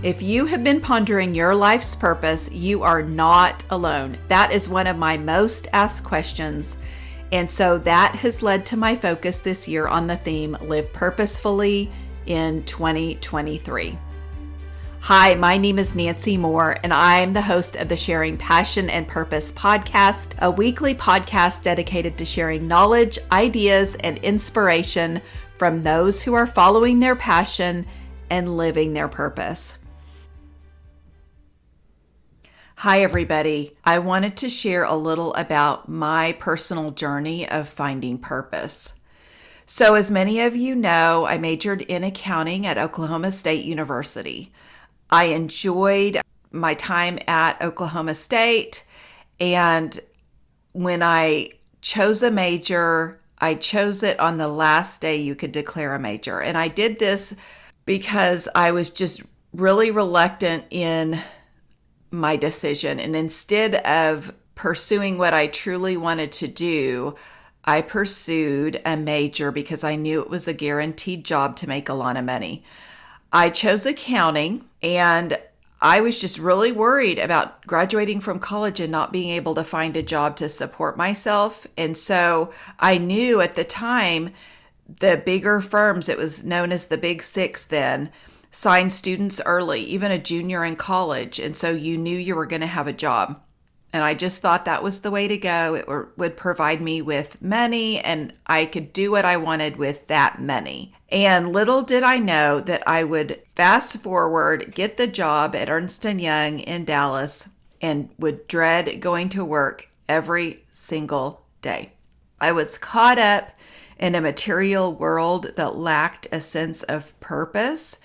If you have been pondering your life's purpose, you are not alone. That is one of my most asked questions. And so that has led to my focus this year on the theme, Live Purposefully in 2023. Hi, my name is Nancy Moore, and I'm the host of the Sharing Passion and Purpose podcast, a weekly podcast dedicated to sharing knowledge, ideas, and inspiration from those who are following their passion and living their purpose. Hi, everybody. I wanted to share a little about my personal journey of finding purpose. So as many of you know, I majored in accounting at Oklahoma State University. I enjoyed my time at Oklahoma State, and when I chose a major, I chose it on the last day you could declare a major. And I did this because I was just really reluctant in my decision. And instead of pursuing what I truly wanted to do, I pursued a major because I knew it was a guaranteed job to make a lot of money. I chose accounting, and I was just really worried about graduating from college and not being able to find a job to support myself. And so I knew at the time the bigger firms, it was known as the Big Six then, signed students early, even a junior in college. And so you knew you were going to have a job. And I just thought that was the way to go. It would provide me with money, and I could do what I wanted with that money. And little did I know that I would fast forward, get the job at Ernst & Young in Dallas, and would dread going to work every single day. I was caught up in a material world that lacked a sense of purpose.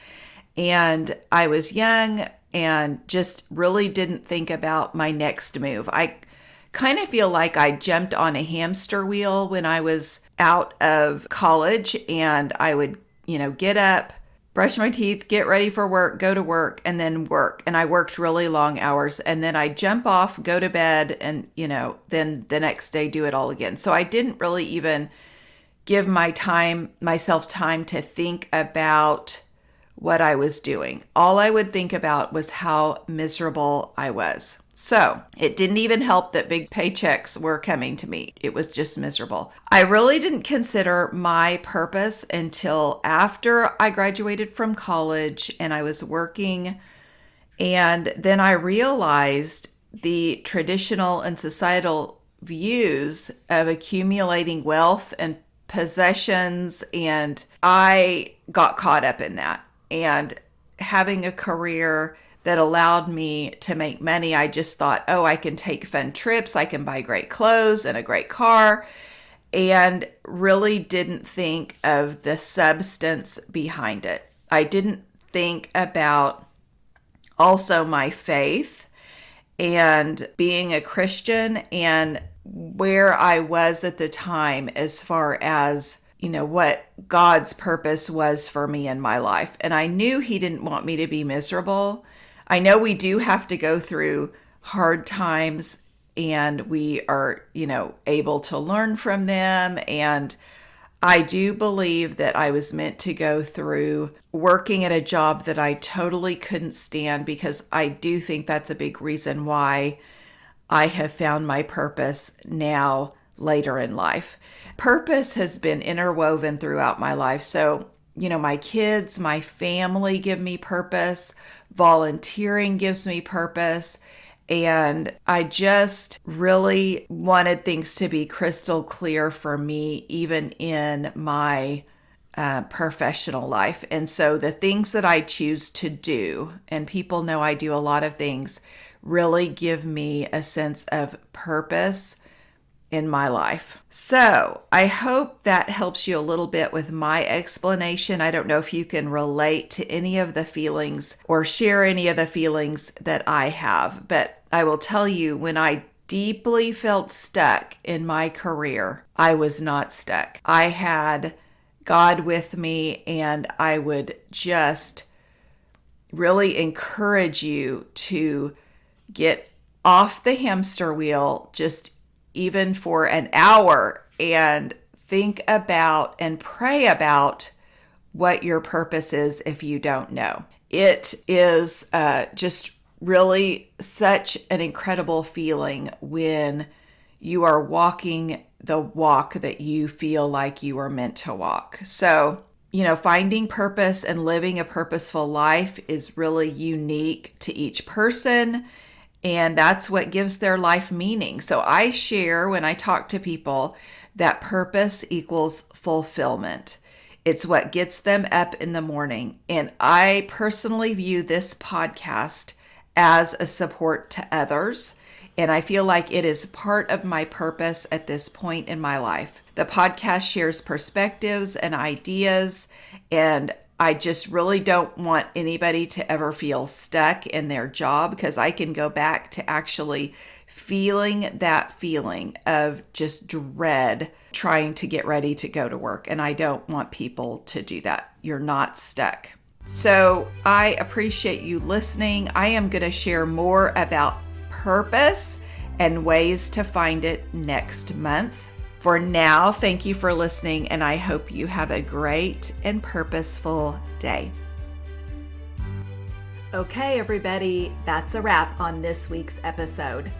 And I was young and just really didn't think about my next move. I kind of feel like I jumped on a hamster wheel when I was out of college, and I would, get up, brush my teeth, get ready for work, go to work, and then work. And I worked really long hours, and then I jump off, go to bed, and, then the next day do it all again. So I didn't really even give myself time to think about what I was doing. All I would think about was how miserable I was. So it didn't even help that big paychecks were coming to me. It was just miserable. I really didn't consider my purpose until after I graduated from college and I was working. And then I realized the traditional and societal views of accumulating wealth and possessions, and I got caught up in that. And having a career that allowed me to make money, I just thought, I can take fun trips, I can buy great clothes and a great car, and really didn't think of the substance behind it. I didn't think about also my faith and being a Christian and where I was at the time as far as what God's purpose was for me in my life. And I knew He didn't want me to be miserable. I know we do have to go through hard times, and we are, able to learn from them. And I do believe that I was meant to go through working at a job that I totally couldn't stand, because I do think that's a big reason why I have found my purpose now later in life. Purpose has been interwoven throughout my life. So, my kids, my family give me purpose. Volunteering gives me purpose. And I just really wanted things to be crystal clear for me, even in my professional life. And so the things that I choose to do, and people know I do a lot of things, really give me a sense of purpose in my life. So I hope that helps you a little bit with my explanation. I don't know if you can relate to any of the feelings or share any of the feelings that I have, but I will tell you, when I deeply felt stuck in my career, I was not stuck. I had God with me, and I would just really encourage you to get off the hamster wheel just even for an hour and think about and pray about what your purpose is if you don't know. It is just really such an incredible feeling when you are walking the walk that you feel like you are meant to walk. So, finding purpose and living a purposeful life is really unique to each person, and that's what gives their life meaning. So I share when I talk to people that purpose equals fulfillment. It's what gets them up in the morning. And I personally view this podcast as a support to others. And I feel like it is part of my purpose at this point in my life. The podcast shares perspectives and ideas, and I just really don't want anybody to ever feel stuck in their job, because I can go back to actually feeling that feeling of just dread trying to get ready to go to work. And I don't want people to do that. You're not stuck. So I appreciate you listening. I am going to share more about purpose and ways to find it next month. For now, thank you for listening, and I hope you have a great and purposeful day. Okay, everybody, that's a wrap on this week's episode.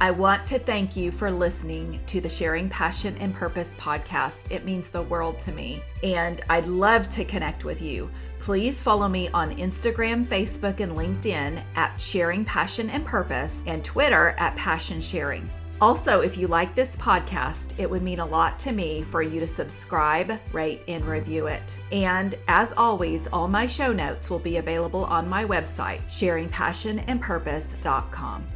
I want to thank you for listening to the Sharing Passion and Purpose podcast. It means the world to me, and I'd love to connect with you. Please follow me on Instagram, Facebook, and LinkedIn at Sharing Passion and Purpose, and Twitter at Passion Sharing. Also, if you like this podcast, it would mean a lot to me for you to subscribe, rate, and review it. And as always, all my show notes will be available on my website, sharingpassionandpurpose.com.